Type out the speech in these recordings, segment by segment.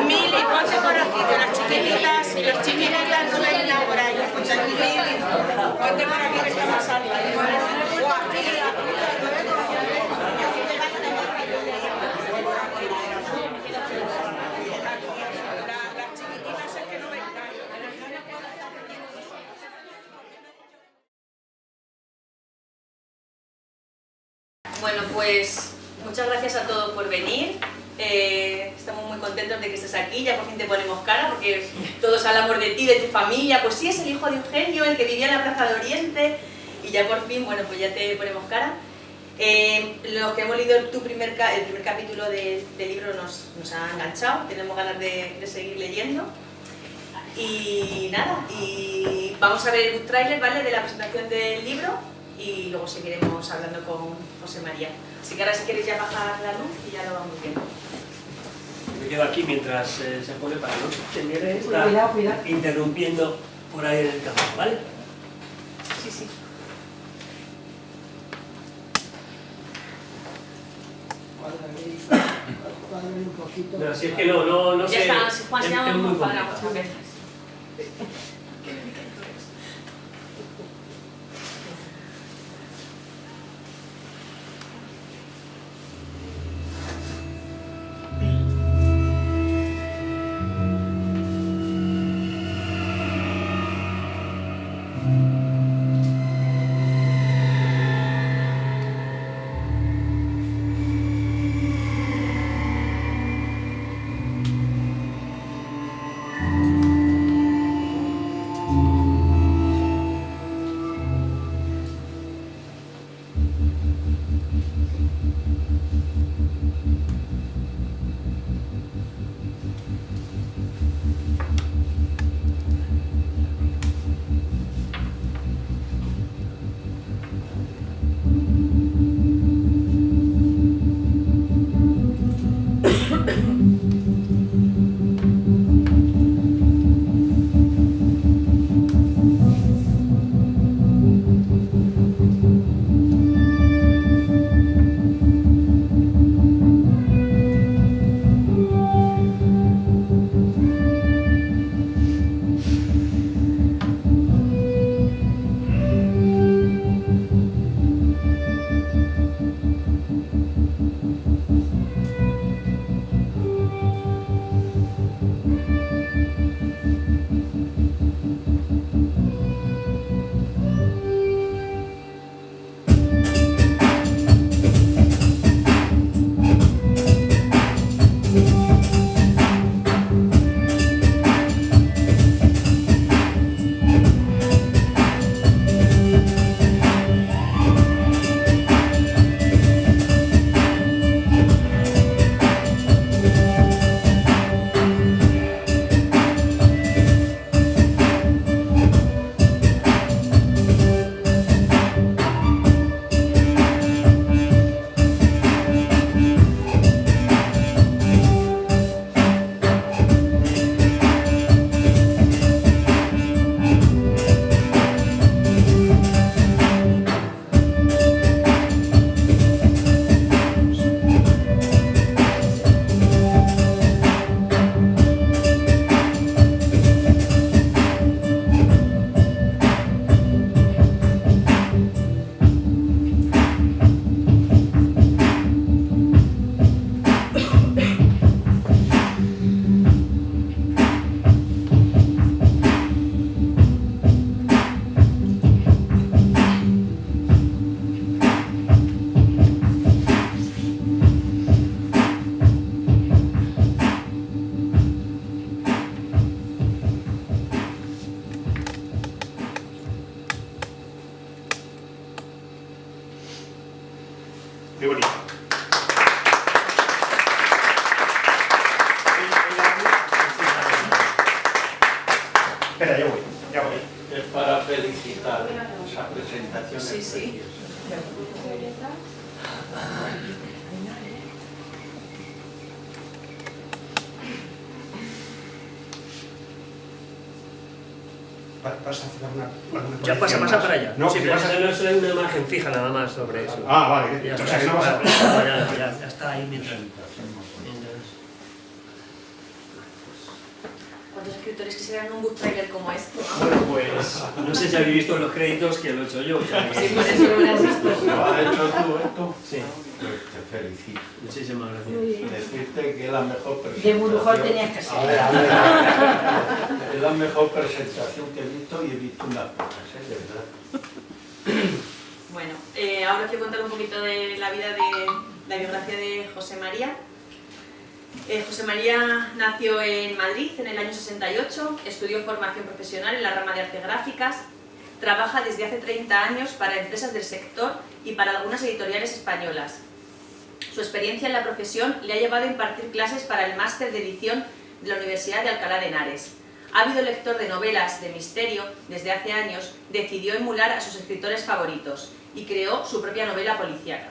Mili, ponte por aquí, que las chiquititas no ven por ahí. Mili, ponte por aquí que estamos salvas. Bueno, pues muchas gracias a todos por venir. Estamos muy contentos de que estés aquí, ya por fin te ponemos cara, porque todos hablamos de ti, de tu familia. Pues sí, es el hijo de Eugenio, el que vivía en la Plaza de Oriente, y ya por fin, bueno, pues ya te ponemos cara. Los que hemos leído el primer capítulo del libro nos ha enganchado, tenemos ganas de seguir leyendo. Y nada, y vamos a ver un tráiler, ¿vale?, de la presentación del libro, y luego seguiremos hablando con José María. Así que ahora si queréis ya bajar la luz y ya lo vamos viendo. Me quedo aquí mientras se pone para no tener esta Cuidado. interrumpiendo por ahí en el campo, ¿vale? Sí, sí. Un poquito. No, si es que no Ya sé. está, si Juan se llama, es muy hemos cuadrado complicado. muchas veces. Muy bonito. Espera, ya voy, ya voy. Es para felicitar esa presentación. Sí, es sí. preciosa. ¿Vas a hacer alguna Ya pasa más? para allá. No, sí, que pero vas a... no es una imagen fija nada más sobre eso. Ah, vale. Ya O está, sea, que no vas a... ya está ahí mientras... ¿Cuántos escritores quisieran un book trailer como este? Bueno, pues no sé si habéis visto los créditos que lo he hecho yo. O sea, que... Sí, por eso lo hubieras visto. ¿Lo has hecho tú esto? Sí, Pues te felicito. muchísimas gracias. Decirte que es la mejor De presentación. Burujol tenías que ser. A ver. Es la mejor presentación que he visto y he visto unas pocas, de verdad. Bueno, ahora os quiero contar un poquito de la vida de la biografía de José María. José María nació en Madrid en el año 68, estudió formación profesional en la rama de artes gráficas, trabaja desde hace 30 años para empresas del sector y para algunas editoriales españolas. Su experiencia en la profesión le ha llevado a impartir clases para el máster de edición de la Universidad de Alcalá de Henares. Ávido lector de novelas de misterio desde hace años, decidió emular a sus escritores favoritos y creó su propia novela policíaca.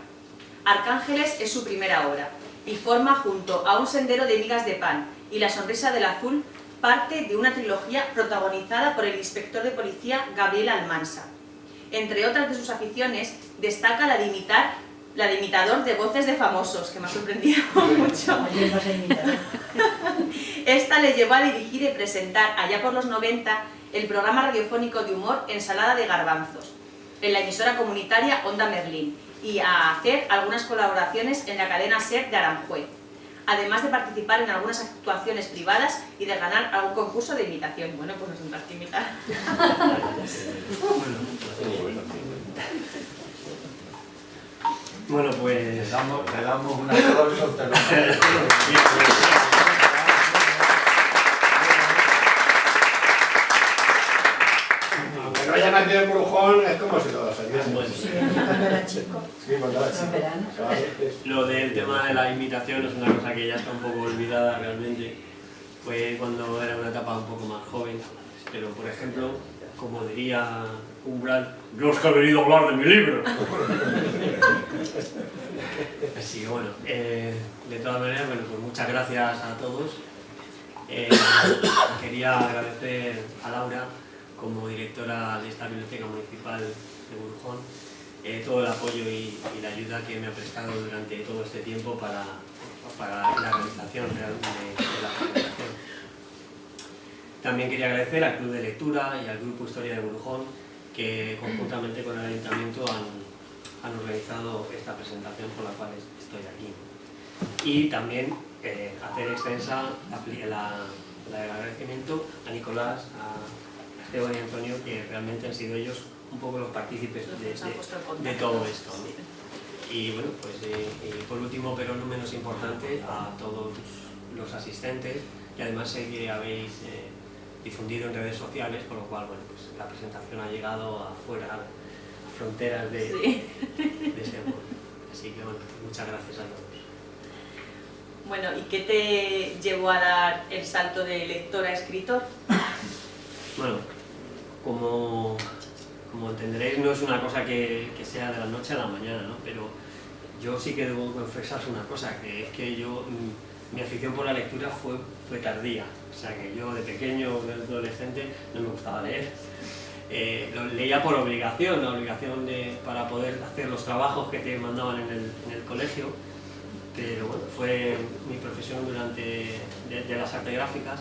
Arcángeles es su primera obra y forma, junto a Un sendero de migas de pan y La sonrisa del azul, parte de una trilogía protagonizada por el inspector de policía Gabriel Almansa. Entre otras de sus aficiones, destaca la de imitador de voces de famosos, que me ha sorprendido mucho. Oye, vas a imitar. Esta le llevó a dirigir y presentar, allá por los 90, el programa radiofónico de humor Ensalada de Garbanzos, en la emisora comunitaria Onda Merlín, y a hacer algunas colaboraciones en la cadena SER de Aranjuez, además de participar en algunas actuaciones privadas y de ganar algún concurso de imitación. Bueno, pues nos tendrás que imitar. Bueno, Te pues... damos un aplauso, te lo Aunque no haya nacido en Brujón, es como si lo sabías. Sí, cuando era chico. Sí, cuando era chico. En verano. Claro, es- Lo del tema de la imitación es una cosa que ya está un poco olvidada realmente. Fue cuando era una etapa un poco más joven. Pero, por ejemplo, como diría Umbral, yo os que he venido a hablar de mi libro. Así que bueno, de todas maneras, bueno, pues muchas gracias a todos. Quería agradecer a Laura, como directora de esta biblioteca municipal de Burujón, todo el apoyo y la ayuda que me ha prestado durante todo este tiempo para la realización de la presentación. También quería agradecer al Club de Lectura y al Grupo Historia de Burujón, que conjuntamente con el Ayuntamiento han organizado esta presentación por la cual estoy aquí. Y también hacer extensa el agradecimiento a Nicolás, a Esteban y Antonio, que realmente han sido ellos un poco los partícipes de todo esto, ¿no? Y bueno, pues por último, pero no menos importante, a todos los asistentes, que además sé que habéis difundido en redes sociales, con lo cual bueno, pues la presentación ha llegado afuera, a fronteras de este mundo. Así que bueno, muchas gracias a todos. Bueno, ¿y qué te llevó a dar el salto de lector a escritor? Bueno, como entenderéis, no es una cosa que sea de la noche a la mañana, ¿no? Pero yo sí que debo confesaros una cosa, que es que yo, mi afición por la lectura fue tardía. O sea, que yo de pequeño, de adolescente, no me gustaba leer. Lo leía por obligación, para poder hacer los trabajos que te mandaban en el colegio. Pero bueno, fue mi profesión de las artes gráficas,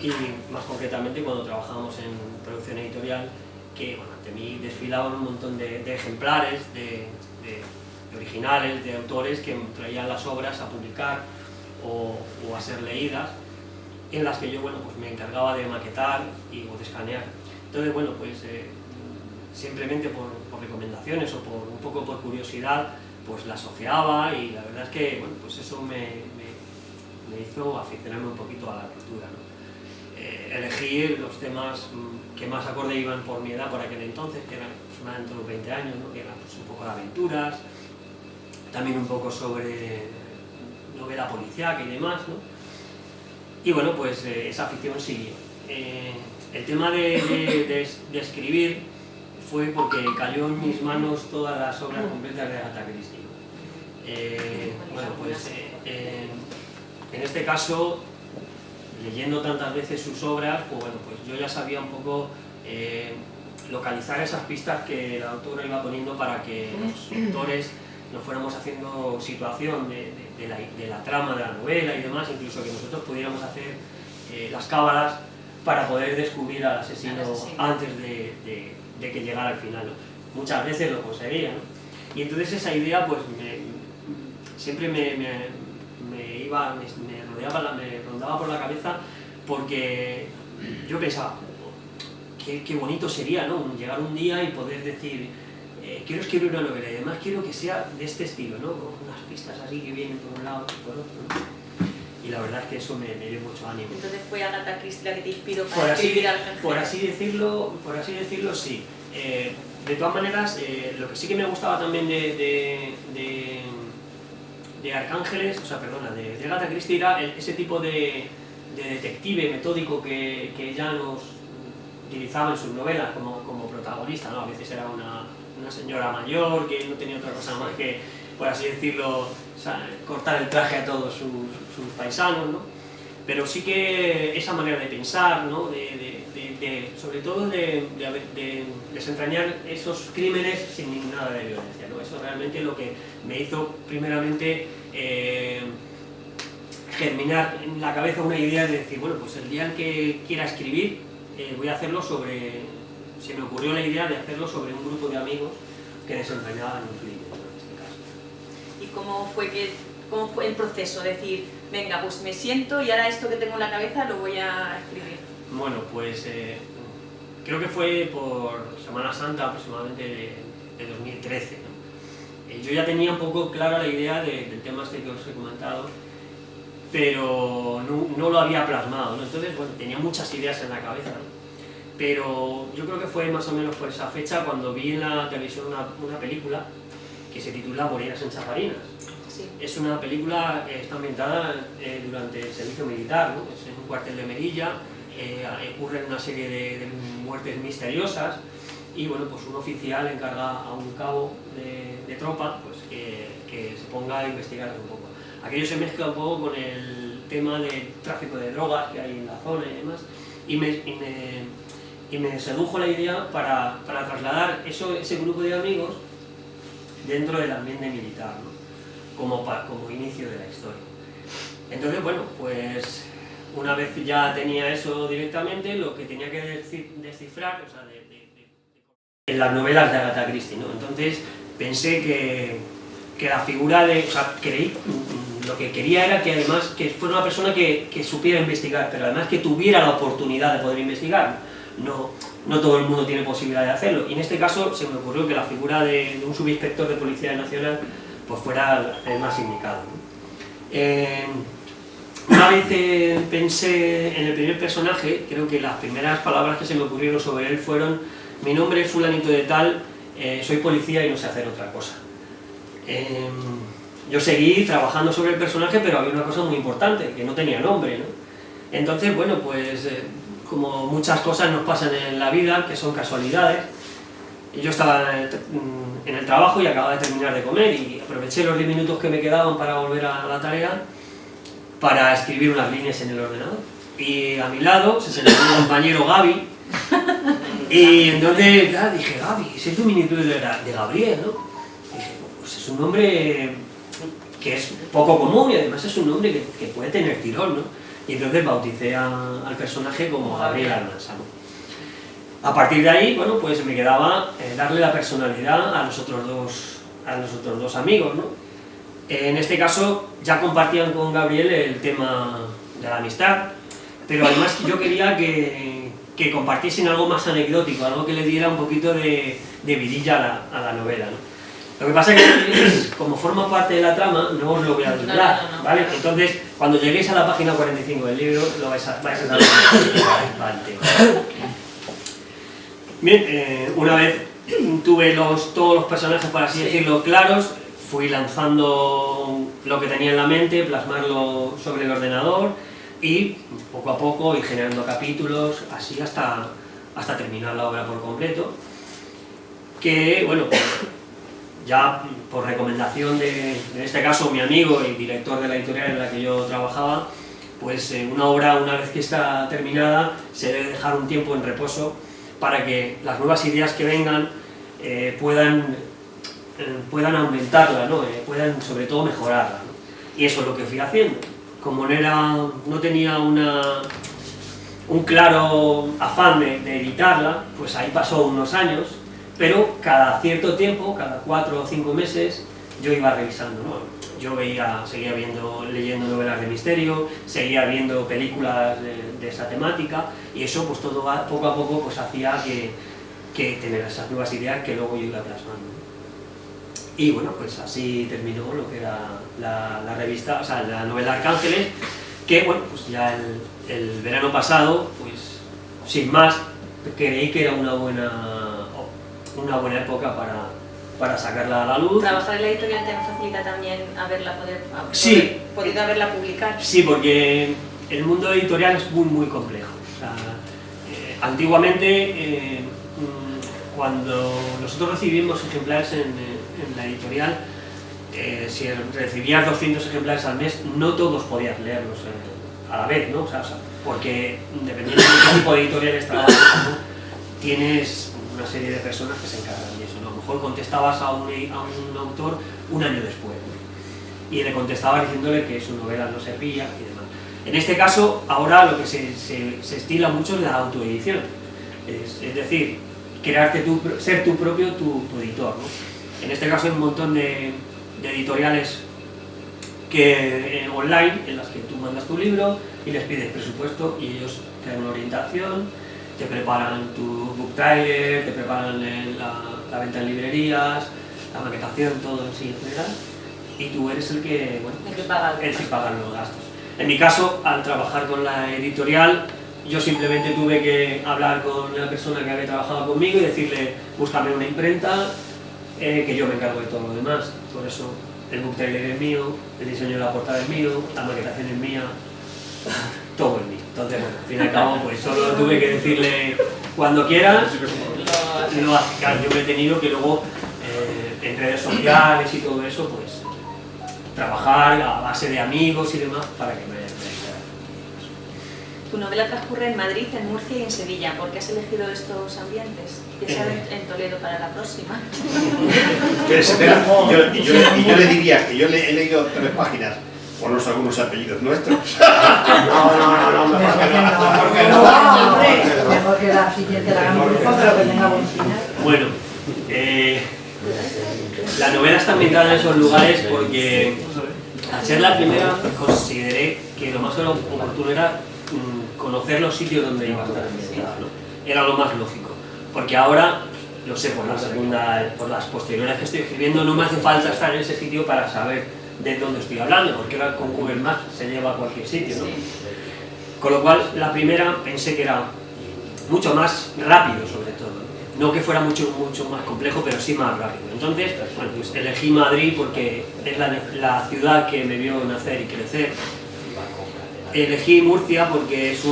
y más concretamente cuando trabajábamos en producción editorial, que bueno, ante mí desfilaban un montón de ejemplares, de originales, de autores que traían las obras a publicar o a ser leídas, en las que yo bueno, pues me encargaba de maquetar o de escanear. Entonces bueno, pues simplemente por recomendaciones o un poco por curiosidad, pues las ojeaba, y la verdad es que bueno, pues eso me hizo aficionarme un poquito a la lectura, ¿no? Elegir los temas que más acorde iban por mi edad por aquel entonces, que eran aproximadamente unos 20 años, ¿no? Que eran pues, un poco de aventuras, también un poco sobre novela policíaca y demás, ¿no? Y bueno, pues esa afición siguió. El tema de escribir fue porque cayó en mis manos todas las obras completas de Agatha Christie. Bueno, pues en este caso, leyendo tantas veces sus obras, pues bueno, pues yo ya sabía un poco localizar esas pistas que la autora iba poniendo para que los lectores nos fuéramos haciendo situación de la trama de la novela y demás, incluso que nosotros pudiéramos hacer las cábalas para poder descubrir al asesino antes de que llegara al final, ¿no? Muchas veces lo conseguía, ¿no? Y entonces esa idea pues siempre me rondaba por la cabeza, porque yo pensaba, qué bonito sería, ¿no? Llegar un día y poder decir, quiero escribir una novela y además quiero que sea de este estilo, ¿no? Con unas pistas así que vienen por un lado y por otro, ¿no? Y la verdad es que eso me dio mucho ánimo. Entonces fue Agatha Christie la que te inspiró para escribir Arcángel. Por así decirlo, sí. De todas maneras, lo que sí que me gustaba también de Arcángeles, o sea, perdona, de Agatha Christie era ese tipo de detective metódico que ella nos utilizaba en sus novelas como protagonista, ¿no? A veces era una señora mayor que no tenía otra cosa más que, por así decirlo, o sea, cortar el traje a todos sus paisanos, ¿no? Pero sí que esa manera de pensar, ¿no? Sobre todo de desentrañar esos crímenes sin nada de violencia, ¿no? Eso realmente es lo que me hizo primeramente germinar en la cabeza una idea de decir, bueno, pues el día en que quiera escribir voy a hacerlo se me ocurrió la idea de hacerlo sobre un grupo de amigos que desentrañaban un crimen, ¿no? En este caso. ¿Y cómo fue el proceso? Decir, venga, pues me siento y ahora esto que tengo en la cabeza lo voy a escribir. Bueno, pues creo que fue por Semana Santa aproximadamente de 2013, ¿no? Yo ya tenía un poco clara la idea del tema este que os he comentado, pero no lo había plasmado, ¿no? Entonces, bueno, tenía muchas ideas en la cabeza, ¿no? Pero yo creo que fue más o menos por esa fecha cuando vi en la televisión una película que se titula Morirás en Chafarinas. Sí. Es una película que está ambientada durante el servicio militar, ¿no? Es en un cuartel de Melilla, ocurren una serie de muertes misteriosas y bueno, pues un oficial encarga a un cabo de tropa pues, que se ponga a investigar un poco. Aquello se mezcla un poco con el tema del tráfico de drogas que hay en la zona y demás, y me sedujo la idea para trasladar ese grupo de amigos dentro del ambiente militar, ¿no? como inicio de la historia. Entonces, bueno, pues una vez ya tenía eso directamente, lo que tenía que descifrar, o sea, en las novelas de Agatha Christie, ¿no? Entonces pensé que la figura o sea, lo que quería era que además que fuera una persona que supiera investigar, pero además que tuviera la oportunidad de poder investigar. No todo el mundo tiene posibilidad de hacerlo, y en este caso se me ocurrió que la figura de un subinspector de Policía Nacional pues fuera el más indicado, ¿no? Una vez pensé en el primer personaje, creo que las primeras palabras que se me ocurrieron sobre él fueron: mi nombre es fulanito de tal, soy policía y no sé hacer otra cosa. Yo seguí trabajando sobre el personaje, pero había una cosa muy importante, que no tenía nombre, ¿no? Entonces, bueno, pues como muchas cosas nos pasan en la vida, que son casualidades, yo estaba en el trabajo y acababa de terminar de comer y aproveché los 10 minutos que me quedaban para volver a la tarea para escribir unas líneas en el ordenador. Y a mi lado se sentó un compañero, Gaby, y entonces claro, dije, Gaby, ese es diminutivo de Gabriel, ¿no? Y dije, pues es un nombre que es poco común y además es un nombre que puede tener tirón, ¿no? Y entonces bauticé al personaje como Gabriel Almansa, ¿no? A partir de ahí, bueno, pues me quedaba darle la personalidad a los otros dos amigos, ¿no? En este caso ya compartían con Gabriel el tema de la amistad, pero además yo quería que compartiesen algo más anecdótico, algo que le diera un poquito de vidilla a la novela, ¿no? Lo que pasa es que, como forma parte de la trama, no os lo voy a desvelar, ¿vale? Entonces, cuando lleguéis a la página 45 del libro, vais a saber va el tema. Bien, una vez tuve todos los personajes, por así decirlo, claros, fui lanzando lo que tenía en la mente, plasmarlo sobre el ordenador y poco a poco ir generando capítulos, así hasta terminar la obra por completo, que bueno, pues, ya por recomendación de, en este caso, mi amigo y director de la editorial en la que yo trabajaba, pues una obra, una vez que está terminada, se debe dejar un tiempo en reposo para que las nuevas ideas que vengan puedan aumentarla, ¿no? Puedan sobre todo mejorarla, ¿no? Y eso es lo que fui haciendo. Como no tenía un claro afán de editarla, pues ahí pasó unos años, pero cada cierto tiempo, cada 4 o 5 meses, yo iba revisando, ¿no? Yo seguía leyendo novelas de misterio, seguía viendo películas de esa temática, y eso pues todo poco a poco pues hacía que tener esas nuevas ideas que luego yo iba plasmando. Y bueno, pues así terminó lo que era la revista, o sea, la novela Arcángeles, que bueno, pues ya el verano pasado, pues sin más, creí que era una buena época para sacarla a la luz. Trabajar en la editorial te facilita también Sí. podido haberla publicar. Sí, porque el mundo editorial es muy complejo. O sea, antiguamente, cuando nosotros recibimos ejemplares en la editorial, si recibías 200 ejemplares al mes, no todos podías leerlos a la vez, ¿no? O sea, porque dependiendo de qué tipo de editoriales trabajas, ¿no? Tienes una serie de personas que se encargan de eso, ¿no? A lo mejor contestabas a un autor un año después, ¿no? Y le contestabas diciéndole que su novela no servía y demás. En este caso, ahora lo que se estila mucho es la autoedición, es decir, ser tu propio editor, ¿no? En este caso hay un montón de editoriales online en las que tú mandas tu libro y les pides presupuesto y ellos te dan una orientación, te preparan tu book trailer, te preparan la venta en librerías, la maquetación, todo en sí en general, y tú eres el que paga los gastos. En mi caso, al trabajar con la editorial, yo simplemente tuve que hablar con la persona que había trabajado conmigo y decirle, búscame una imprenta, que yo me encargo de todo lo demás. Por eso el book trailer es mío, el diseño de la portada es mío, la maquetación es mía, todo es mío. Entonces, bueno, al fin y al cabo, pues solo tuve que decirle, cuando quieras, lo haces. Yo me he tenido que luego, en redes sociales y todo eso, pues trabajar a base de amigos y demás para que me Tu novela transcurre en Madrid, en Murcia y en Sevilla. ¿Por qué has elegido estos ambientes? ¿Piensas en Toledo para la próxima? Espera, yo le diría que yo he leído 3 páginas, ponos algunos apellidos nuestros. No, mejor que no. No, hombre, mejor que la siguiente la hagamos mejor, pero que tenga buen final. Bueno, la novela está ambientada en esos lugares porque al ser la primera consideré que lo más oportuno era conocer los sitios donde iba a estar ambientada, ¿no? Era lo más lógico, porque ahora, lo sé, por las posteriores que estoy escribiendo, no me hace falta estar en ese sitio para saber de dónde estoy hablando, porque ahora con Google Maps se lleva a cualquier sitio, ¿no? Con lo cual, la primera pensé que era mucho más rápido, sobre todo, no que fuera mucho más complejo, pero sí más rápido. Entonces, bueno, pues elegí Madrid porque es la ciudad que me vio nacer y crecer. Elegí Murcia porque es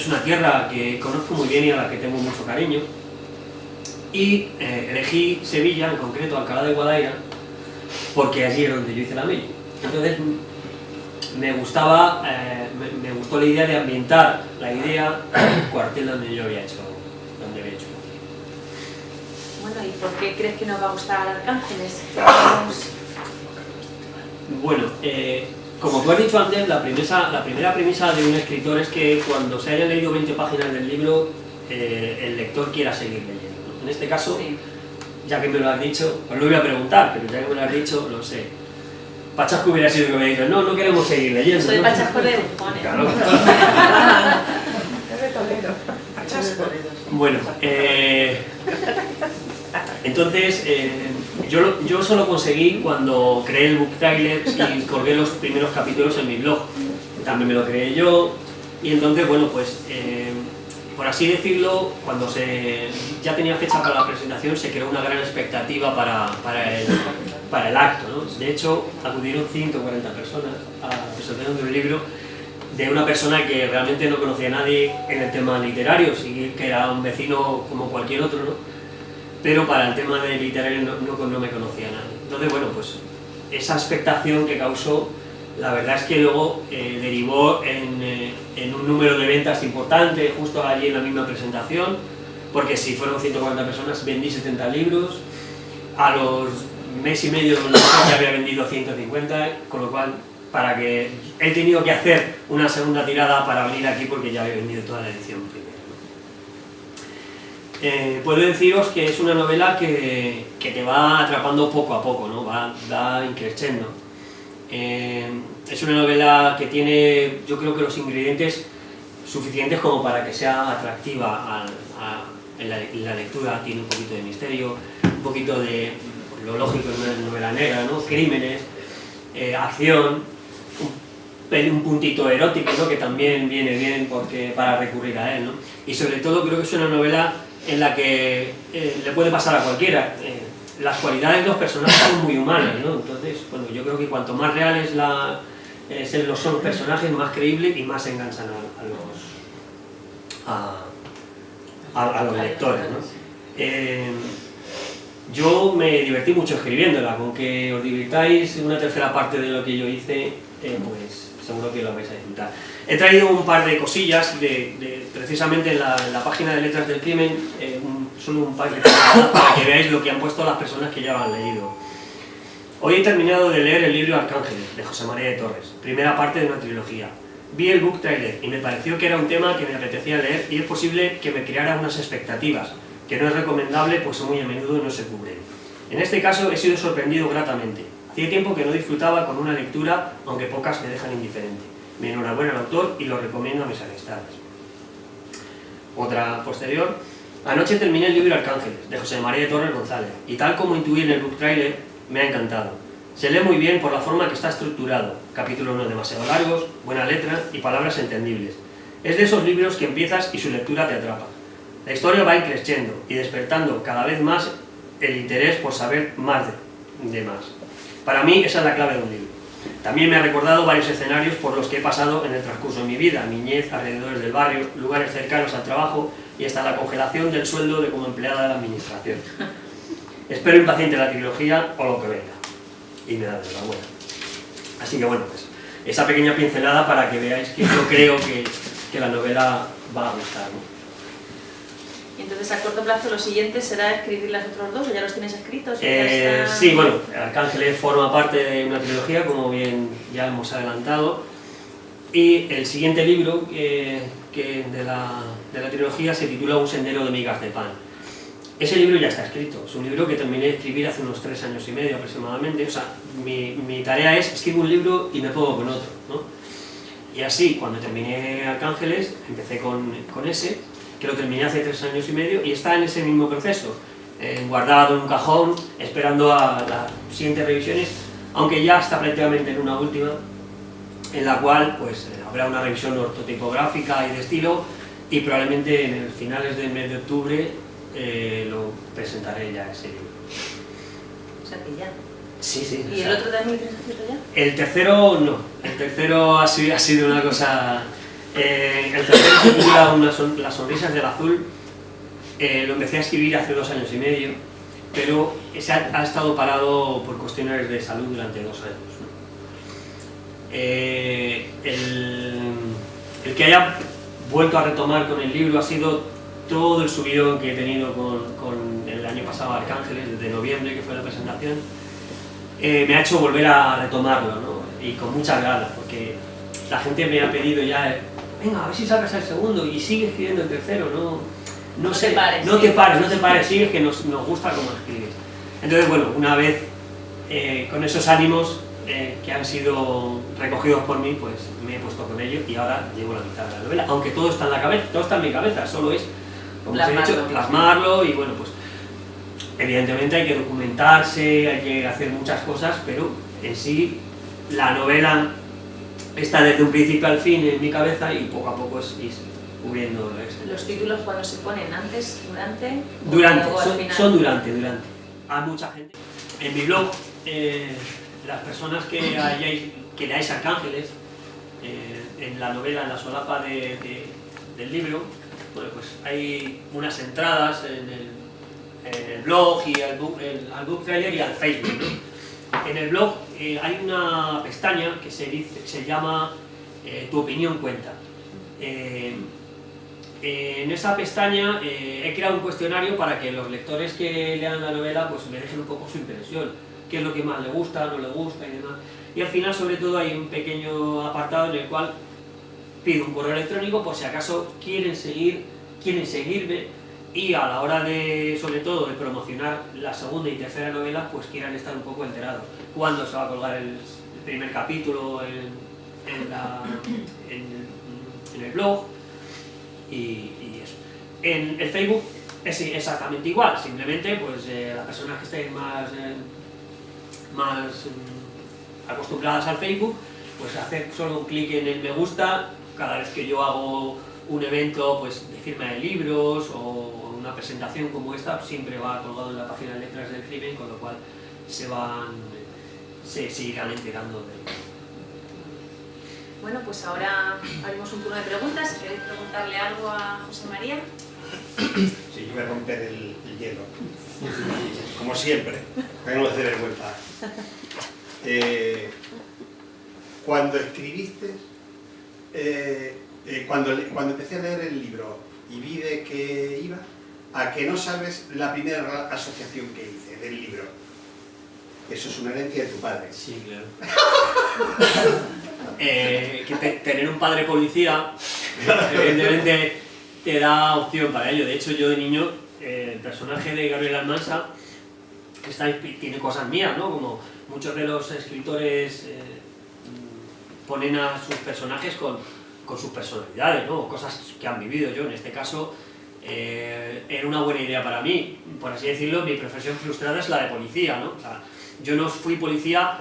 una tierra que conozco muy bien y a la que tengo mucho cariño. Y elegí Sevilla, en concreto Alcalá de Guadaira, porque allí es donde yo hice la mili. Entonces me gustó la idea de ambientar la idea en el cuartel donde yo había hecho. Bueno, ¿y por qué crees que nos va a gustar Arcángeles? Bueno, como tú has dicho antes, la primera premisa de un escritor es que cuando se hayan leído 20 páginas del libro, el lector quiera seguir leyendo, ¿no? En este caso, sí, ya que me lo has dicho, os lo voy a preguntar, pero ya que me lo has dicho, lo sé. Pachasco hubiera sido que me dicho, no queremos seguir leyendo. Soy, ¿no? Pachasco de Bujones. Claro. Bueno, entonces, yo solo conseguí cuando creé el book trailer y colgué los primeros capítulos en mi blog. También me lo creé yo, y entonces, bueno, pues por así decirlo, cuando ya tenía fecha para la presentación, se creó una gran expectativa para el acto, ¿no? De hecho, acudieron 140 personas a la presentación de un libro de una persona que realmente no conocía a nadie en el tema literario, sí que era un vecino como cualquier otro, ¿no? Pero para el tema de literario no me conocía a nadie. Entonces, bueno, pues esa expectación que causó, la verdad es que luego derivó en un número de ventas importante, justo allí en la misma presentación, porque si fueron 140 personas, vendí 70 libros, a los mes y medio ya había vendido 150, con lo cual, para que he tenido que hacer una segunda tirada para venir aquí porque ya había vendido toda la edición primero. Puedo deciros que es una novela que te va atrapando poco a poco, ¿no? Va increciendo. Es una novela que tiene, yo creo que los ingredientes suficientes como para que sea atractiva en la lectura. Tiene un poquito de misterio, un poquito de lo lógico en una novela negra, ¿no? Crímenes, acción, un puntito erótico, ¿no? Que también viene bien para recurrir a él, ¿no? Y sobre todo creo que es una novela en la que le puede pasar a cualquiera. Las cualidades de los personajes son muy humanas, ¿no? Entonces, bueno, yo creo que cuanto más reales son los personajes, más creíbles y más enganchan a los lectores, ¿no? Yo me divertí mucho escribiéndola, con que os divirtáis una tercera parte de lo que yo hice, pues seguro que lo vais a disfrutar. He traído un par de cosillas, precisamente en la página de Letras del Crimen, solo un par de cosas para que veáis lo que han puesto las personas que ya lo han leído. Hoy he terminado de leer el libro Arcángeles, de José María de Torres, primera parte de una trilogía. Vi el book trailer y me pareció que era un tema que me apetecía leer y es posible que me creara unas expectativas, que no es recomendable pues muy a menudo no se cubren. En este caso he sido sorprendido gratamente. Hacía tiempo que no disfrutaba con una lectura, aunque pocas me dejan indiferente. Mi enhorabuena al autor y lo recomiendo a mis amistades. Otra posterior. Anoche terminé el libro Arcángeles, de José María de Torres González, y tal como intuí en el book trailer, me ha encantado. Se lee muy bien por la forma que está estructurado, capítulos no demasiado largos, buena letra y palabras entendibles. Es de esos libros que empiezas y su lectura te atrapa. La historia va creciendo y despertando cada vez más el interés por saber más de más. Para mí esa es la clave de un libro. También me ha recordado varios escenarios por los que he pasado en el transcurso de mi vida, niñez, alrededores del barrio, lugares cercanos al trabajo y hasta la congelación del sueldo de como empleada de la administración. Espero impaciente la trilogía o lo que venga. Y me da de la buena. Así que bueno, pues esa pequeña pincelada para que veáis que yo creo que la novela va a gustar, ¿no? Y entonces a corto plazo lo siguiente será escribir los otros dos, ¿o ya los tienes escritos? ¿O Sí, bueno, Arcángeles forma parte de una trilogía, como bien ya hemos adelantado, y el siguiente libro de la trilogía se titula Un sendero de migas de pan. Ese libro ya está escrito, es un libro que terminé de escribir hace unos 3 años y medio aproximadamente. O sea, mi tarea es escribir un libro y me pongo con otro, ¿no? Y así, cuando terminé Arcángeles, empecé con ese, que lo terminé hace 3 años y medio, y está en ese mismo proceso, guardado en un cajón, esperando a las siguientes revisiones, aunque ya está prácticamente en una última, en la cual pues habrá una revisión ortotipográfica y de estilo, y probablemente en el finales del mes de octubre lo presentaré ya ese libro. O sea que ya. Sí, sí. ¿Y el otro también lo tienes escrito ya? El tercero no, el tercero ha sido una cosa... el tercero se titula Las sonrisas del azul. Lo empecé a escribir hace 2 años y medio, pero ha estado parado por cuestiones de salud durante 2 años, ¿no? El que haya vuelto a retomar con el libro ha sido todo el subidón que he tenido con el año pasado Arcángeles, desde noviembre, que fue la presentación. Me ha hecho volver a retomarlo, ¿no? Y con muchas ganas, porque la gente me ha pedido ya, venga, a ver si sacas el segundo y sigue escribiendo el tercero, no te pares, sigue, que nos gusta cómo escribes. Entonces, bueno, una vez con esos ánimos que han sido recogidos por mí, pues me he puesto con ello y ahora llevo la mitad de la novela, aunque todo está en la cabeza, todo está en mi cabeza, solo es, como os he dicho, plasmarlo. Y bueno, pues evidentemente hay que documentarse, hay que hacer muchas cosas, pero en sí la novela está desde un principio al fin en mi cabeza y poco a poco cubriendo eso. ¿Los títulos cuando se ponen? ¿Antes? ¿Durante? Durante, o al final? son durante. Hay mucha gente. En mi blog, las personas que leáis Arcángeles, en la novela, en la solapa del libro, bueno, pues hay unas entradas en el blog y al book trailer y al Facebook, ¿no? En el blog hay una pestaña que se llama Tu opinión cuenta. En esa pestaña he creado un cuestionario para que los lectores que lean la novela pues me dejen un poco su impresión, qué es lo que más le gusta, no le gusta y demás. Y al final, sobre todo, hay un pequeño apartado en el cual pido un correo electrónico por si acaso quieren seguirme y a la hora de, sobre todo, de promocionar la segunda y tercera novela, pues quieran estar un poco enterados. Cuándo se va a colgar el primer capítulo en el blog y eso. En el Facebook es exactamente igual, simplemente pues las personas que estén más acostumbradas al Facebook, pues hacer solo un clic en el me gusta cada vez que yo hago un evento pues de firma de libros o una presentación como esta, siempre va colgado en la página de Letras del Crimen, con lo cual se irán enterando de ello. Bueno, pues ahora haremos un turno de preguntas. Si queréis preguntarle algo a José María. Sí, yo voy a romper el hielo. Como siempre, para no hacer vergüenza. Cuando escribiste, cuando empecé a leer el libro y vi de qué iba, a que no sabes la primera asociación que hice del libro. Eso es una herencia de tu padre. Sí, claro. Tener un padre policía, evidentemente, te da opción para ello. De hecho, yo de niño, el personaje de Gabriel Almansa tiene cosas mías, ¿no? Como muchos de los escritores ponen a sus personajes con sus personalidades, ¿no? Cosas que han vivido. Yo, en este caso, era una buena idea para mí. Por así decirlo, mi profesión frustrada es la de policía, ¿no? O sea, yo no fui policía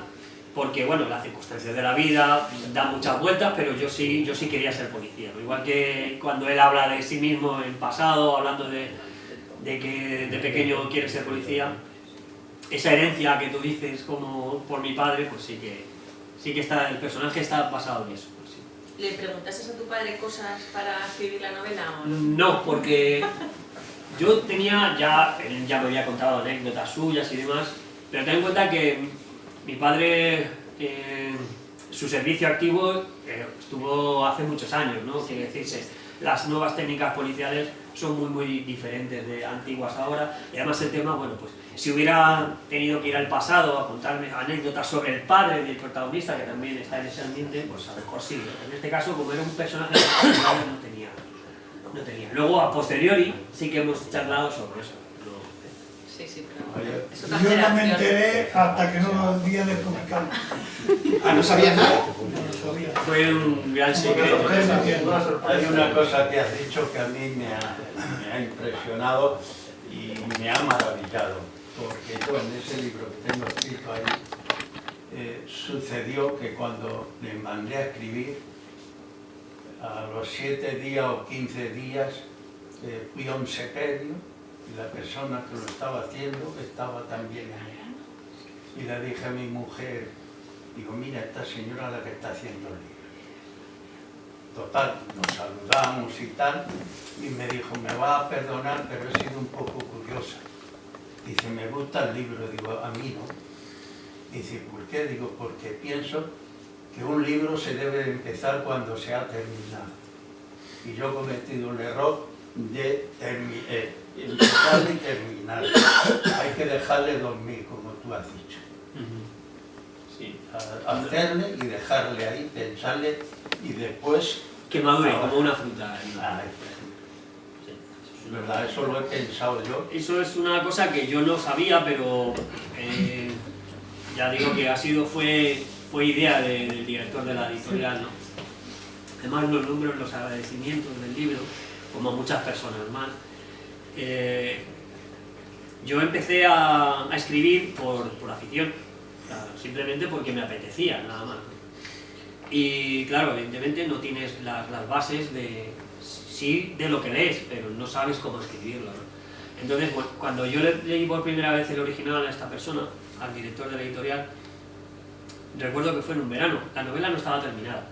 porque, bueno, las circunstancias de la vida dan muchas vueltas, pero yo sí quería ser policía, ¿no? Igual que cuando él habla de sí mismo en pasado, hablando de que de pequeño quiere ser policía, esa herencia que tú dices como por mi padre, pues sí que está, el personaje está basado en eso. Pues sí. ¿Le preguntaste a tu padre cosas para escribir la novela o no? No, porque yo tenía, ya me había contado anécdotas suyas y demás, pero ten en cuenta que mi padre, su servicio activo estuvo hace muchos años, ¿no? Quiere decirse, las nuevas técnicas policiales son muy diferentes de antiguas ahora, y además el tema, bueno, pues si hubiera tenido que ir al pasado a contarme anécdotas sobre el padre del protagonista, que también está en ese ambiente, pues a lo mejor sí. En este caso, como era un personaje no tenía. Luego, a posteriori, sí que hemos charlado sobre eso. Sí, pero es Yo otra no me generación. enteré hasta que no lo día de publicar. Ah, ¿no sabías nada? No sabía. Fue un gran secreto. Hay una cosa que has dicho que a mí me ha impresionado y me ha maravillado, porque yo en ese libro que tengo escrito ahí, sucedió que cuando le mandé a escribir, a los 7 días o 15 días fui a un sepelio y la persona que lo estaba haciendo estaba también ahí. Y le dije a mi mujer, digo, mira, esta señora es la que está haciendo el libro. Total, nos saludamos y tal, y me dijo, me va a perdonar, pero he sido un poco curiosa. Dice, me gusta el libro, digo, a mí no. Dice, ¿por qué? Digo, porque pienso que un libro se debe de empezar cuando se ha terminado. Y yo he cometido el error de empezar y terminar. Hay que dejarle dormir, como tú has dicho. Sí. Hacerle y dejarle ahí, pensarle y después... Que madure como una fruta. Ay, es verdad, eso lo he pensado yo. Eso es una cosa que yo no sabía, pero ya digo que fue idea del director de la editorial, ¿no? Además los números, los agradecimientos del libro, como muchas personas más. Yo empecé a escribir por afición, simplemente porque me apetecía, nada más. Y claro, evidentemente no tienes las bases de... sí de lo que lees, pero no sabes cómo escribirlo, ¿no? Entonces, bueno, cuando yo leí por primera vez el original a esta persona, al director de la editorial, recuerdo que fue en un verano, la novela no estaba terminada,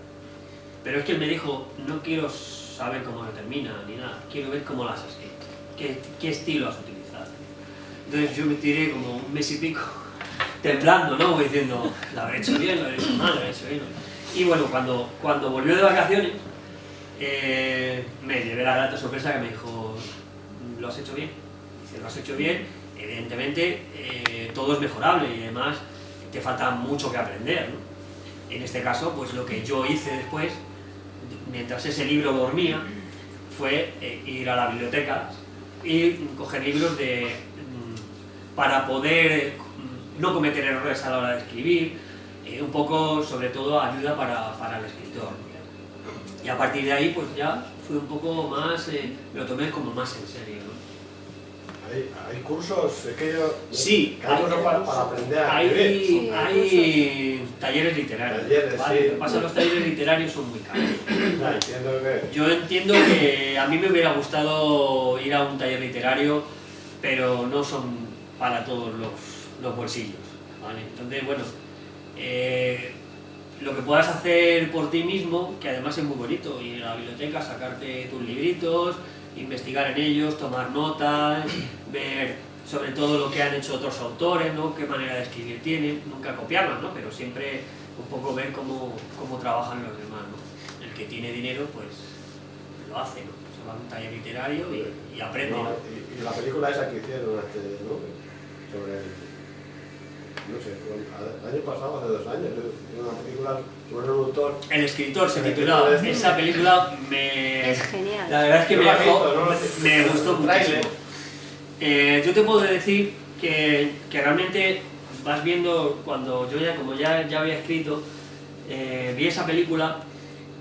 pero es que él me dijo, no quiero saber cómo lo termina ni nada, quiero ver cómo lo has escrito, qué estilo has utilizado. Entonces yo me tiré como un mes y pico temblando, ¿no? Diciendo, lo habré hecho bien, lo habré hecho mal, lo habré hecho bien. Y bueno, cuando volvió de vacaciones, me llevé la grata sorpresa que me dijo, ¿lo has hecho bien? Dice, lo has hecho bien, evidentemente todo es mejorable y además te falta mucho que aprender, ¿no? En este caso, pues lo que yo hice después, mientras ese libro dormía, fue ir a la biblioteca y coger libros para poder no cometer errores a la hora de escribir, un poco, sobre todo, ayuda para el escritor. Y a partir de ahí, pues ya fue un poco más, me lo tomé como más en serio, ¿no? Hay cursos, es que yo... Sí, hay cursos para aprender a escribir. Hay talleres literarios. Talleres, ¿vale? sí. Lo que pasa es que los talleres literarios son muy caros. Ya, entiendo que... Yo entiendo que a mí me hubiera gustado ir a un taller literario, pero no son para todos los bolsillos, ¿vale? Entonces, bueno, lo que puedas hacer por ti mismo, que además es muy bonito, ir a la biblioteca, sacarte tus libritos, investigar en ellos, tomar notas, ver sobre todo lo que han hecho otros autores, ¿no? Qué manera de escribir tienen, nunca copiarlas, ¿no? Pero siempre un poco ver cómo trabajan los demás, ¿no? El que tiene dinero, pues lo hace, ¿no? Se va a un taller literario y aprende, ¿no? Y la película esa que hicieron, ¿no? Sobre no sé, el año pasado, hace 2 años, una película sobre un autor. El escritor se titulaba. Esa película Es genial. La verdad es que Yo la he visto, ¿no? me gustó Un tráiler. muchísimo. Yo te puedo decir que realmente vas viendo, cuando yo como ya había escrito, vi esa película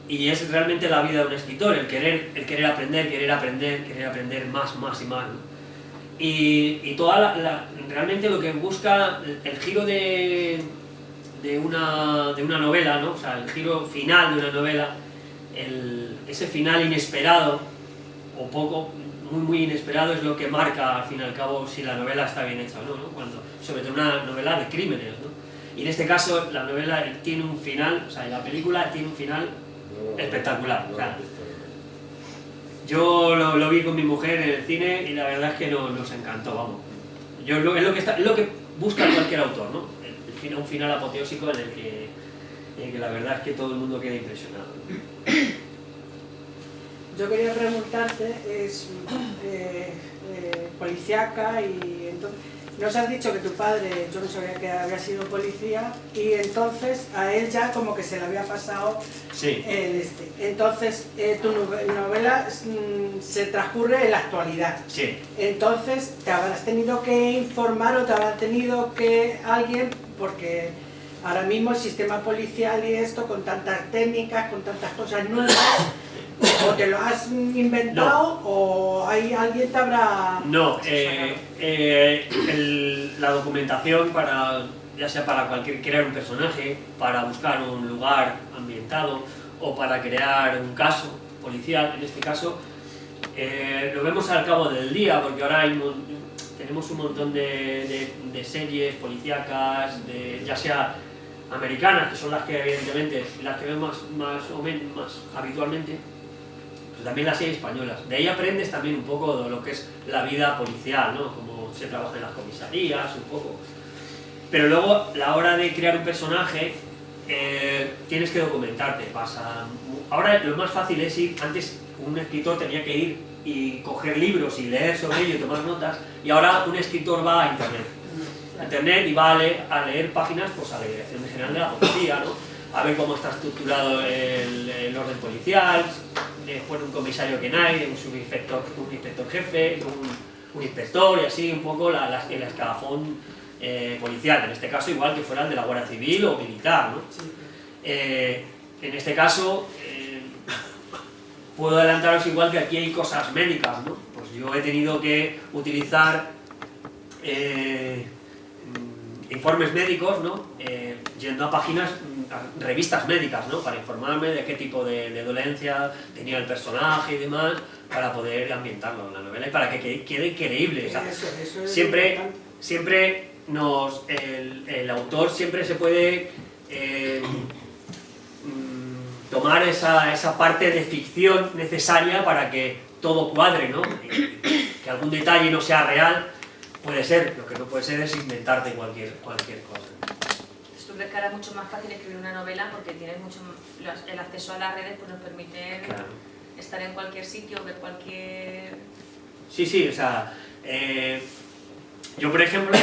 y es realmente la vida de un escritor, el querer aprender más y más, ¿no? Y toda realmente lo que busca el giro de una novela, ¿no? O sea, el giro final de una novela, ese final inesperado, o poco, muy inesperado, es lo que marca al fin y al cabo si la novela está bien hecha o no, ¿no? Sobre todo una novela de crímenes, ¿no? Y en este caso la novela tiene un final, o sea, la película tiene un final espectacular. O sea, yo lo vi con mi mujer en el cine y la verdad es que nos encantó, vamos. Es lo que busca cualquier autor, ¿no? Un final apoteósico en el que la verdad es que todo el mundo queda impresionado. Yo quería preguntarte, es policíaca y entonces, nos has dicho que tu padre, yo no sabía que había sido policía y entonces a él ya como que se le había pasado Sí. Entonces tu novela se transcurre en la actualidad. Sí. Entonces te habrás tenido que informar o te habrá tenido que alguien, porque ahora mismo el sistema policial y esto con tantas técnicas, con tantas cosas nuevas, o te lo has inventado o hay alguien te habrá... No, la documentación ya sea para crear un personaje, para buscar un lugar ambientado o para crear un caso policial, en este caso, lo vemos al cabo del día, porque ahora tenemos un montón de series policíacas, ya sea americanas, que son las que evidentemente las que vemos más habitualmente, pero también las series españolas. De ahí aprendes también un poco de lo que es la vida policial, ¿no? Cómo se trabaja en las comisarías, un poco. Pero luego, a la hora de crear un personaje, tienes que documentarte. Ahora lo más fácil es antes un escritor tenía que ir y coger libros y leer sobre ello y tomar notas, y ahora un escritor va a internet y va a leer páginas, pues a la Dirección General de la Policía, ¿no? A ver cómo está estructurado el orden policial, después un comisario que hay, un subinspector, un inspector jefe, un inspector y así un poco el escalafón policial, en este caso igual que fuera el de la Guardia Civil o militar, ¿no? En este caso puedo adelantaros igual que aquí hay cosas médicas, ¿no? Pues yo he tenido que utilizar informes médicos, ¿no? Yendo a páginas revistas médicas, ¿no? Para informarme de qué tipo de dolencia tenía el personaje y demás, para poder ambientarlo en la novela y para que quede creíble. O sea, Eso es siempre, importante. siempre el autor siempre se puede tomar esa parte de ficción necesaria para que todo cuadre, ¿no? Que algún detalle no sea real, puede ser, lo que no puede ser es inventarte cualquier cosa. ¿Tú crees que ahora es mucho más fácil escribir una novela porque tienes el acceso a las redes pues nos permite Claro. estar en cualquier sitio, ver cualquier... Sí, o sea, yo por ejemplo,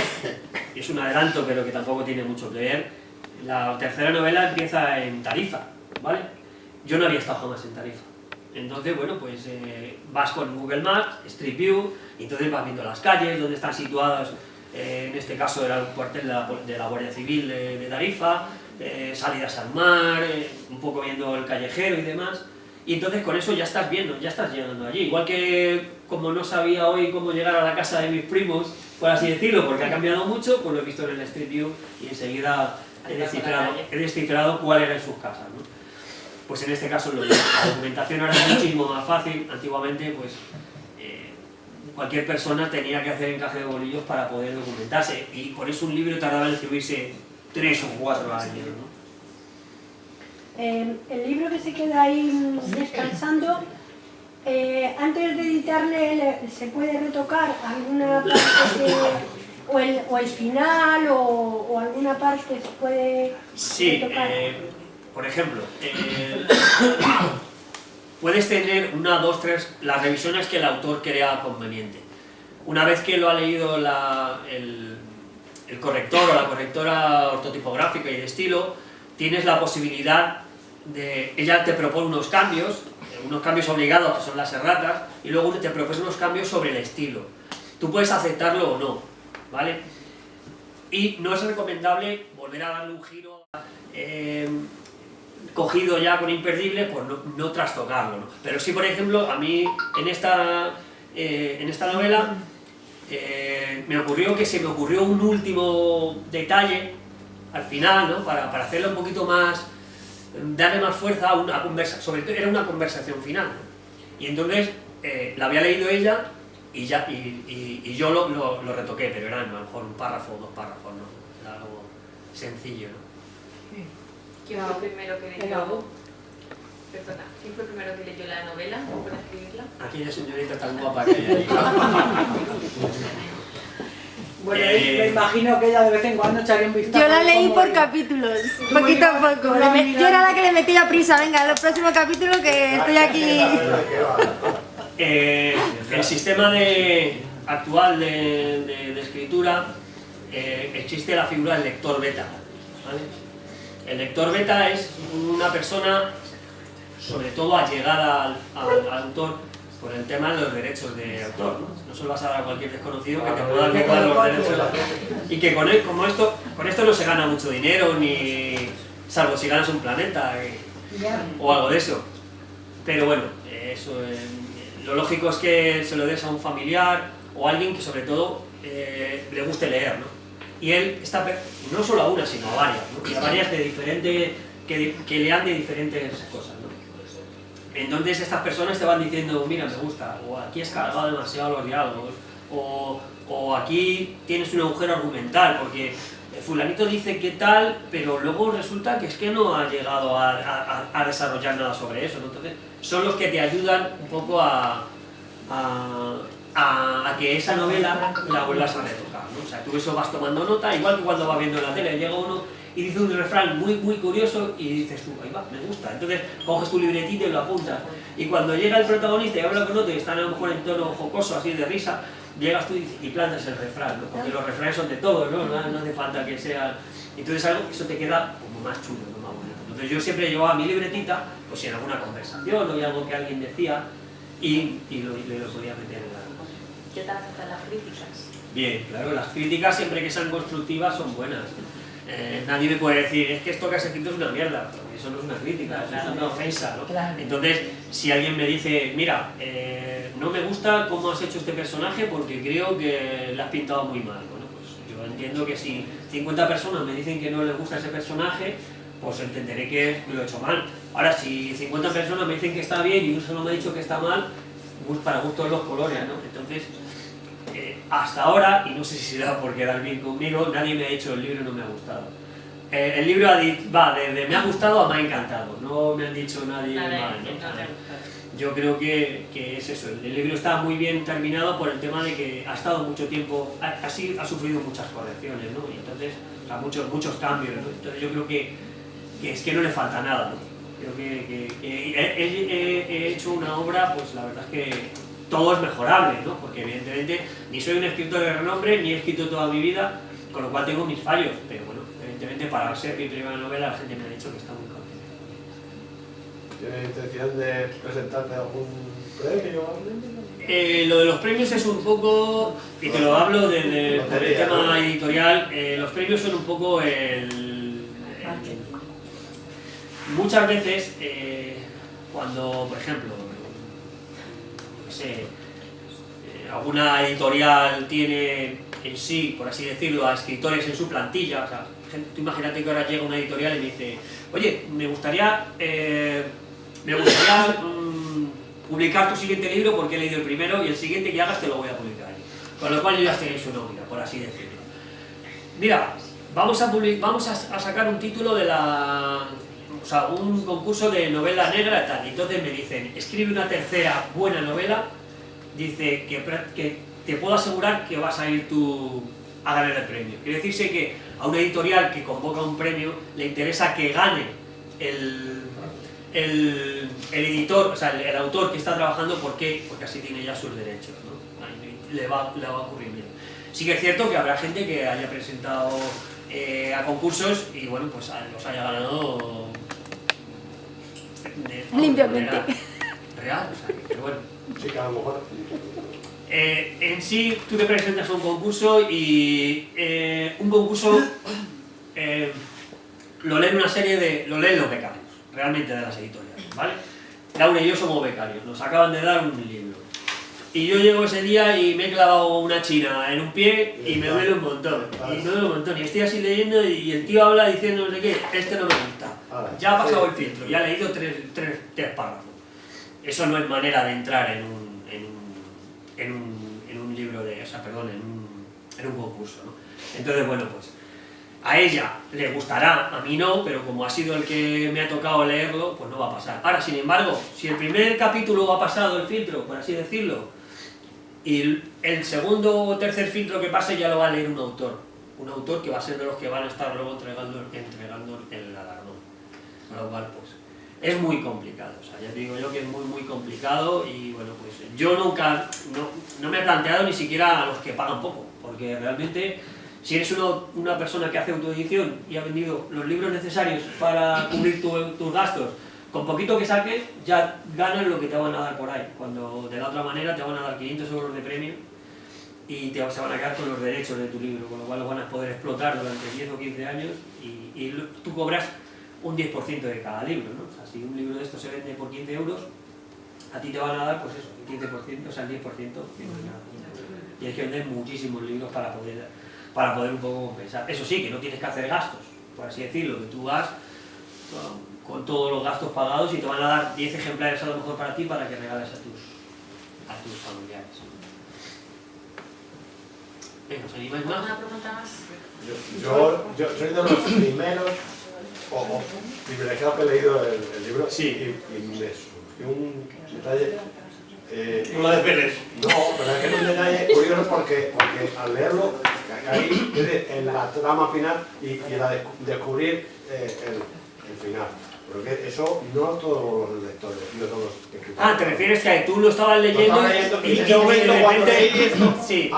y es un adelanto pero que tampoco tiene mucho que ver, la tercera novela empieza en Tarifa, ¿vale? Yo no había estado jamás en Tarifa. Entonces, bueno, pues vas con Google Maps, Street View, y entonces vas viendo las calles, donde están situadas, en este caso era el cuartel de la Guardia Civil de Tarifa, salidas al mar, un poco viendo el callejero y demás, y entonces con eso ya estás viendo, ya estás llegando allí. Igual que como no sabía hoy cómo llegar a la casa de mis primos, por así decirlo, porque ha cambiado mucho, pues lo he visto en el Street View y enseguida he descifrado cuáles eran sus casas, ¿no? Pues en este caso la documentación ahora es muchísimo más fácil. Antiguamente pues cualquier persona tenía que hacer encaje de bolillos para poder documentarse y por eso un libro tardaba en escribirse 3 o 4 años, ¿no? El libro que se queda ahí descansando, antes de editarle se puede retocar alguna parte o el final o alguna parte se puede retocar. Por ejemplo, puedes tener 1, 2, 3, las revisiones que el autor crea conveniente. Una vez que lo ha leído el corrector o la correctora ortotipográfica y de estilo, tienes la posibilidad de... Ella te propone unos cambios obligados, que son las erratas, y luego te propone unos cambios sobre el estilo. Tú puedes aceptarlo o no, ¿vale? Y no es recomendable volver a darle un giro cogido ya con imperdible, pues no trastocarlo, ¿no? Pero sí, por ejemplo, a mí en esta novela se me ocurrió un último detalle al final, ¿no? Para hacerle un poquito más, darle más fuerza a una conversación, sobre todo era una conversación final, ¿no? Y entonces la había leído ella y yo lo retoqué, pero era a lo mejor un párrafo o 2 párrafos, ¿no? Era algo sencillo, ¿no? ¿Quién fue el primero que leyó? Perdona, ¿quién fue el primero que leyó la novela para escribirla? Aquella señorita tan guapa que hay allí. Bueno, me imagino que ella de vez en cuando echaría un vistazo. Yo la leí por capítulos, poquito a poco. Yo era la que le metía prisa, venga, el próximo capítulo que estoy aquí. El sistema actual de escritura, existe la figura del lector beta, ¿vale? El lector beta es una persona, sobre todo allegada al autor, por el tema de los derechos de autor, ¿no? No se lo vas a dar a cualquier desconocido que te pueda quitar los derechos. Y que con esto no se gana mucho dinero, ni salvo si ganas un planeta o algo de eso. Pero bueno, lo lógico es que se lo des a un familiar o a alguien que sobre todo le guste leer, ¿no? Y él está, no solo a una, sino a varias, ¿no? Y a varias de diferentes, que lean de diferentes cosas, ¿no? Entonces estas personas te van diciendo, mira, me gusta, o aquí has cargado demasiado los diálogos, o aquí tienes un agujero argumental, porque fulanito dice que tal, pero luego resulta que es que no ha llegado a desarrollar nada sobre eso, ¿no? Entonces son los que te ayudan un poco a que esa novela la vuelvas a retocar, ¿no? O sea, tú eso vas tomando nota, igual que cuando vas viendo en la tele, llega uno y dice un refrán muy curioso y dices tú, ahí va, me gusta. Entonces coges tu libretita y lo apuntas. Y cuando llega el protagonista y habla con otro y están a lo mejor en tono jocoso, así de risa, llegas tú y plantas el refrán, ¿no? Porque los refranes son de todos, ¿no? No hace falta que sea... Entonces eso te queda como más chulo, ¿no? Más bonito. Entonces yo siempre llevaba mi libretita, pues si en alguna conversación o hay algo que alguien decía, y lo podía meter en la... ¿Qué tal aceptan las críticas? Bien, claro, las críticas siempre que sean constructivas son buenas. Nadie me puede decir, es que esto que has escrito es una mierda, porque eso no es una crítica, eso es una ofensa, ¿no? Entonces, si alguien me dice, mira, no me gusta cómo has hecho este personaje porque creo que le has pintado muy mal, bueno, pues yo entiendo que si 50 personas me dicen que no les gusta ese personaje, pues entenderé que lo he hecho mal. Ahora, si 50 personas me dicen que está bien y uno solo me ha dicho que está mal, pues para gustos los colores, ¿no? Entonces, hasta ahora, y no sé si será por quedar bien conmigo, nadie me ha dicho el libro no me ha gustado. El libro va desde me ha gustado a me ha encantado, no me han dicho nadie mal, ¿no? Yo creo que es eso, el libro está muy bien terminado por el tema de que ha estado mucho tiempo, ha sufrido muchas correcciones, ¿no? Y entonces, o sea, muchos cambios, ¿no? Entonces yo creo que es que no le falta nada, ¿no? Creo que he hecho una obra, pues la verdad es que todo es mejorable, ¿no? Porque evidentemente ni soy un escritor de renombre, ni he escrito toda mi vida, con lo cual tengo mis fallos, pero bueno, evidentemente para ser mi primera novela la gente me ha dicho que está muy contenta. ¿Tienes intención de presentarte algún premio o algo? Lo de los premios es un poco, y te lo hablo por el tema editorial, los premios son un poco muchas veces, cuando, por ejemplo, no sé, alguna editorial tiene en sí, por así decirlo, a escritores en su plantilla, o sea, tú imagínate que ahora llega una editorial y me dice, oye, me gustaría publicar tu siguiente libro porque he leído el primero y el siguiente que hagas te lo voy a publicar. Con lo cual yo ya estoy en su nómina, por así decirlo. Mira, vamos a sacar un título de o sea, un concurso de novela negra y tal. Y entonces me dicen, escribe una tercera buena novela, dice que te puedo asegurar que vas a ir tú a ganar el premio. Quiere decirse que a una editorial que convoca un premio le interesa que gane el editor, o sea, el autor que está trabajando. ¿Por qué? Porque así tiene ya sus derechos, ¿no? Le va a ocurrir bien. Sí que es cierto que habrá gente que haya presentado a concursos y bueno, pues los haya ganado limpiamente. Real, o sea, pero bueno. Sí, que a lo mejor. En sí, tú te presentas a un concurso y un concurso lo leen los becarios, realmente de las editoriales, ¿vale? Laura y yo somos becarios, nos acaban de dar un libro. Y yo llego ese día y me he clavado una china en un pie y me duele un montón. Y estoy así leyendo y el tío habla diciendo no sé qué, este no me gusta. Ya ha pasado el filtro, ya he leído tres párrafos. Eso no es manera de entrar en un libro de, o sea, perdón, en un concurso, ¿no? Entonces, bueno, pues a ella le gustará, a mí no, pero como ha sido el que me ha tocado leerlo, pues no va a pasar. Ahora, sin embargo, si el primer capítulo ha pasado el filtro, por así decirlo, y el segundo o tercer filtro que pase ya lo va a leer un autor que va a ser de los que van a estar luego entregando el galardón. Con lo cual, pues, es muy complicado, o sea, ya te digo yo que es muy complicado y bueno, pues yo nunca, no me he planteado ni siquiera a los que pagan poco, porque realmente si eres una persona que hace autoedición y ha vendido los libros necesarios para cubrir tus gastos, con poquito que saques ya ganas lo que te van a dar por ahí, cuando de la otra manera te van a dar 500 euros de premio y se van a quedar con los derechos de tu libro, con lo cual lo van a poder explotar durante 10 o 15 años y tú cobras un 10% de cada libro, ¿no? O sea, si un libro de estos se vende por 15 euros, a ti te van a dar, pues eso, el 15%, o sea, el 10%. Tienes que vender muchísimos libros para poder un poco compensar. Eso sí, que no tienes que hacer gastos, por así decirlo, que tú vas con todos los gastos pagados y te van a dar 10 ejemplares a lo mejor para ti para que regales a tus familiares. Venga, ¿os animáis más? ¿Alguna pregunta más? Yo soy de los primeros o privilegiados que he leído el libro sí. y me surgió un detalle. No lo desveles. No, pero es que es un detalle curioso porque al leerlo ahí en la trama final y descubrir el final. Porque eso no todos los lectores, no todos los escritores. Ah, ¿te refieres que tú lo estabas leyendo y en ese momento cuando leí esto, sí.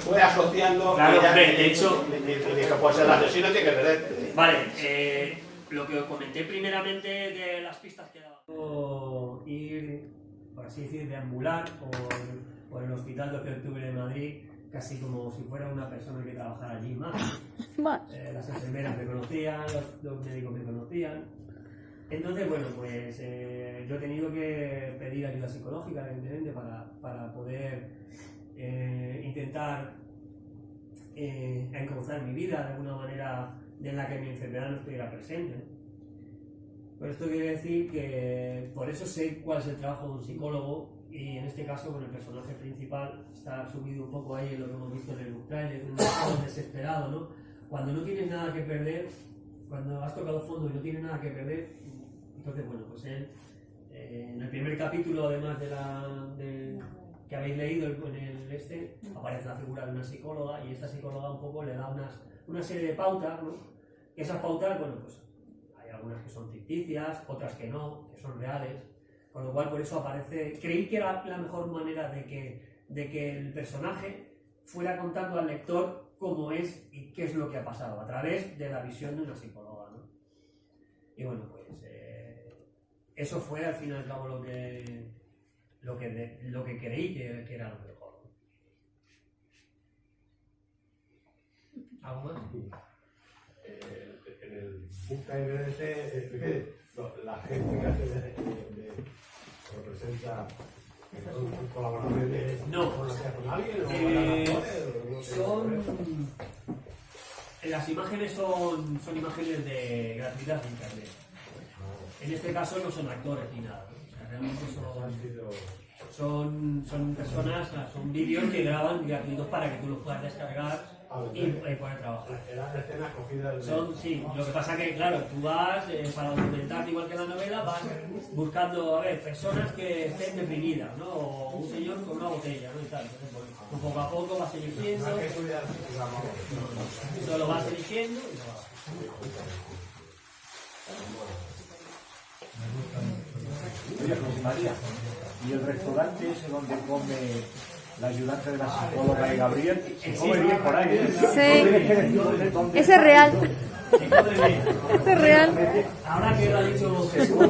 fue asociando claro, ya, de hecho, dije, pues el asesino tiene que ser este. Vale, lo que os comenté primeramente de las pistas que daba. Ir, por así decir, deambular por el Hospital 12 de Octubre de Madrid, casi como si fuera una persona que trabajara allí más. Las enfermeras me conocían, los médicos me conocían. Entonces, bueno, pues yo he tenido que pedir ayuda psicológica, evidentemente, para poder intentar encauzar mi vida de alguna manera en la que mi enfermedad no estuviera presente, ¿no? Pues esto quiere decir que por eso sé cuál es el trabajo de un psicólogo y en este caso con el personaje principal está subido un poco ahí en lo que hemos visto en el trailer, un estado desesperado, ¿no? Cuando no tienes nada que perder, cuando has tocado fondo y no tienes nada que perder, entonces bueno, pues él en el primer capítulo además que habéis leído en el aparece la figura de una psicóloga y esta psicóloga un poco le da una serie de pautas, ¿no? Esas pautas, bueno, pues hay algunas que son ficticias, otras que no, que son reales, con lo cual por eso aparece. Creí que era la mejor manera de que el personaje fuera contando al lector cómo es y qué es lo que ha pasado, a través de la visión de una psicóloga, ¿no? Y bueno, pues eso fue al fin y al cabo lo que creí que era lo mejor. ¿Algo más? En el BKNT, la gente que hace representa son colaboraciones no. con alguien Las imágenes son imágenes gratuitas de internet. En este caso no son actores ni nada, ¿no? O sea, realmente son personas, son vídeos que graban gratuitos para que tú los puedas descargar y poder trabajar. Eran escenas cogidas Sí, lo que pasa que, claro, tú vas, para documentarte igual que la novela, vas buscando, personas que estén deprimidas, ¿no? O un señor con una botella, ¿no? Y tal. Entonces, pues, poco a poco vas eligiendo, lo vas eligiendo y lo vas. Oye, José María, ¿y el restaurante ese donde come la ayudante de la psicóloga y Gabriel? Se come bien por ahí, ¿eh? Sí. Ese es real. Ese es real. Ahora que lo ha dicho Jesús,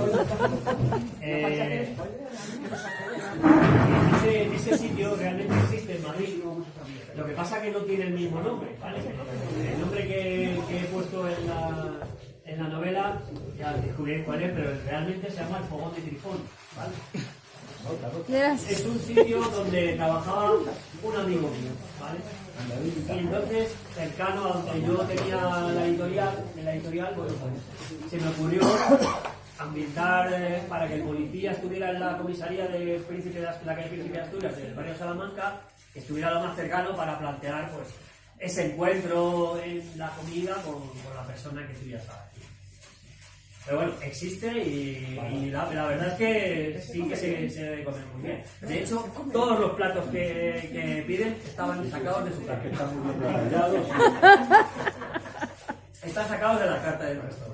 ese sitio realmente existe en Madrid. Lo que pasa es que no tiene el mismo nombre, ¿vale? El nombre que he puesto en la novela, ya descubrí cuál es, pero realmente se llama el Fogón de Trifón, ¿vale? Es un sitio donde trabajaba un amigo mío, ¿vale? Y entonces, cercano a donde yo tenía la editorial, bueno, pues se me ocurrió ambientar para que el policía estuviera en la comisaría de la calle Príncipe de Asturias, del barrio Salamanca, que estuviera lo más cercano para plantear pues ese encuentro en la comida con la persona que tú ya sabes. Pero bueno, existe y la verdad es que sí que se debe comer muy bien. De hecho, todos los platos que piden estaban sacados de su carta. Están muy bien detallados. Están sacados de la carta del restaurante.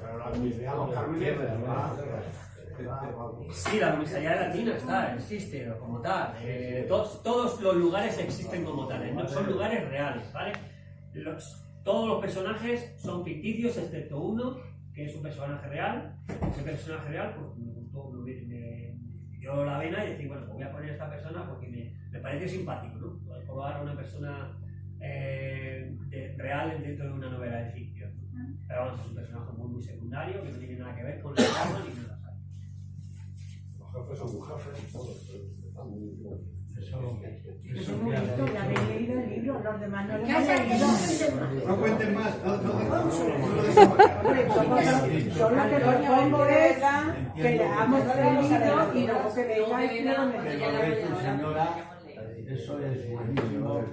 Sí, la comisaría de Latina existe como tal. Todos los lugares existen como tales, ¿no? Son lugares reales, ¿vale? Todos los personajes son ficticios, excepto uno, que es un personaje real. Ese personaje real, pues me dio la vena y decir, bueno, pues voy a poner a esta persona porque me parece simpático, ¿no? Poder probar a una persona real dentro de una novela de ficción. Pero vamos, es un personaje muy secundario, que no tiene nada que ver con la trama ni nada. Los jefes son jefes, todos, están muy bien. Eso es muy bonito, ya habéis leído el libro, los demás no lo hemos leído. No cuenten más, Solo que lo pongo es que le hemos leído y luego que veáis que lo señora, eso es buenísimo.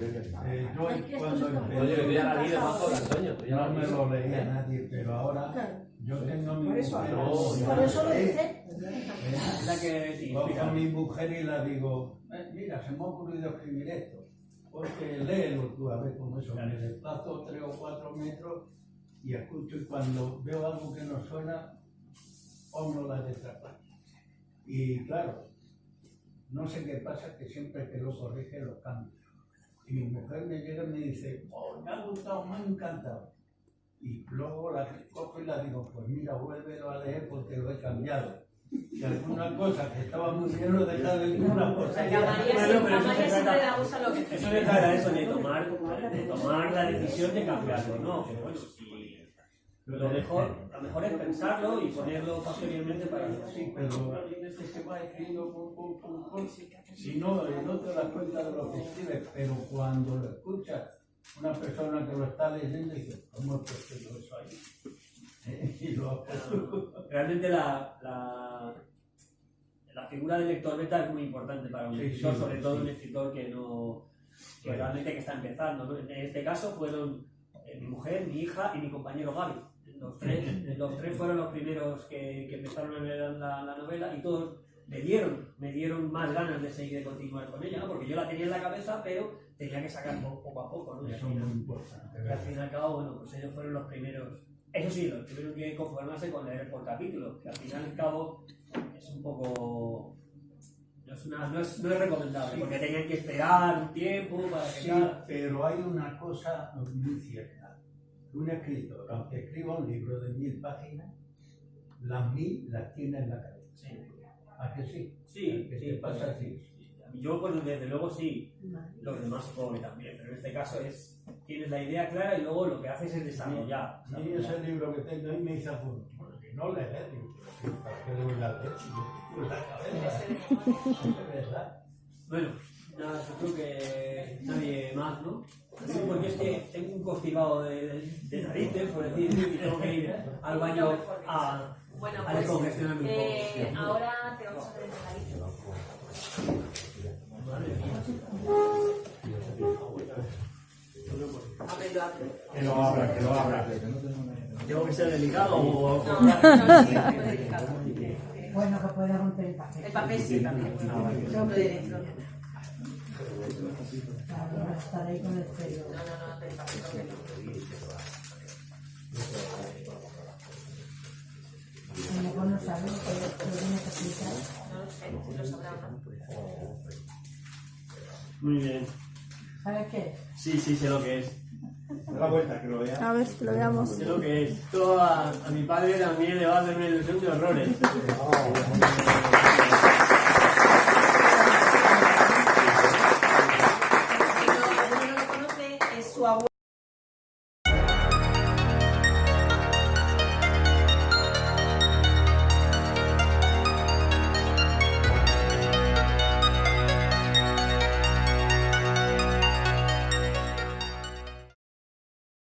Yo cuando empecé, ya la vida bajo la Antonio, no me lo leía nadie, pero ahora yo tengo mi por eso lo dice. Cojo a mi mujer y la digo, mira, se me ha ocurrido escribir esto, porque léelo tú a ver cómo eso, me desplazo 3 o 4 metros y escucho, y cuando veo algo que no suena, pongo la letra. Y claro, no sé qué pasa, que siempre que lo corrige lo cambio. Y mi mujer me llega y me dice, oh, me ha gustado, me ha encantado. Y luego la cojo y la digo, pues mira, vuélvelo a leer porque lo he cambiado. Y alguna cosa que estaba muy bien lo he dejado en una cosa. A María siempre le gusta lo que te eso se trata de eso, de tomar la decisión de cambiarlo, ¿no? Pero bueno, lo mejor es pensarlo y ponerlo posteriormente para que sí, pero alguien es que va escribiendo si no te das cuenta de lo que escribe, pero cuando lo escuchas, una persona que lo está leyendo dice, ¿cómo he puesto eso ahí? Y lo realmente la figura del lector beta es muy importante para un escritor, sobre todo un escritor que realmente que está empezando, ¿no? En este caso fueron mi mujer, mi hija y mi compañero Gaby. Los tres fueron los primeros que empezaron a leer la novela y todos me dieron más ganas de seguir, de continuar con ella, ¿no? Porque yo la tenía en la cabeza, pero tenía que sacar poco a poco, ¿no? Y al fin y al cabo, bueno, pues ellos fueron los primeros. Eso sí, los primeros que conformarse con leer por capítulo, que al fin y al cabo es un poco... No es recomendable, porque tenían que esperar un tiempo para que... Sí, pero hay una cosa muy cierta. Un escritor, aunque escriba un libro de 1000 páginas, las 1000 las tiene en la cabeza. Sí. ¿A que sí? Sí, ¿Qué te pasa así? Yo, pues, desde luego sí, los demás supongo también, pero en este caso tienes la idea clara y luego lo que haces es desarrollar. A mí ese libro que tengo ahí me hizo apuntar, porque no le lees, ¿para qué le voy a leer? Por la cabeza. Es verdad. Bueno, nada, yo creo que nadie más, ¿no? Sí, porque es que tengo un constipado de narices, por decir, y tengo que ir al baño a descongestionarme un poco. Ahora te vamos a hacer el bocadillo. Que lo abra. ¿Tengo que ser delicado o...? Bueno, que pueda romper el papel. El papel sí, también. Rompe de dentro. Claro, estar ahí con el pelo. No, el papel rompelo. A lo mejor no saben que lo tiene que explicar. No lo sé, lo sabrá o no. Muy bien. ¿Sabes qué? Sí, sé lo que es. Da la vuelta, que lo vea. A ver, que lo veamos. Sé lo que es. Todo a mi padre también le va a hacer una ilusión de horrores.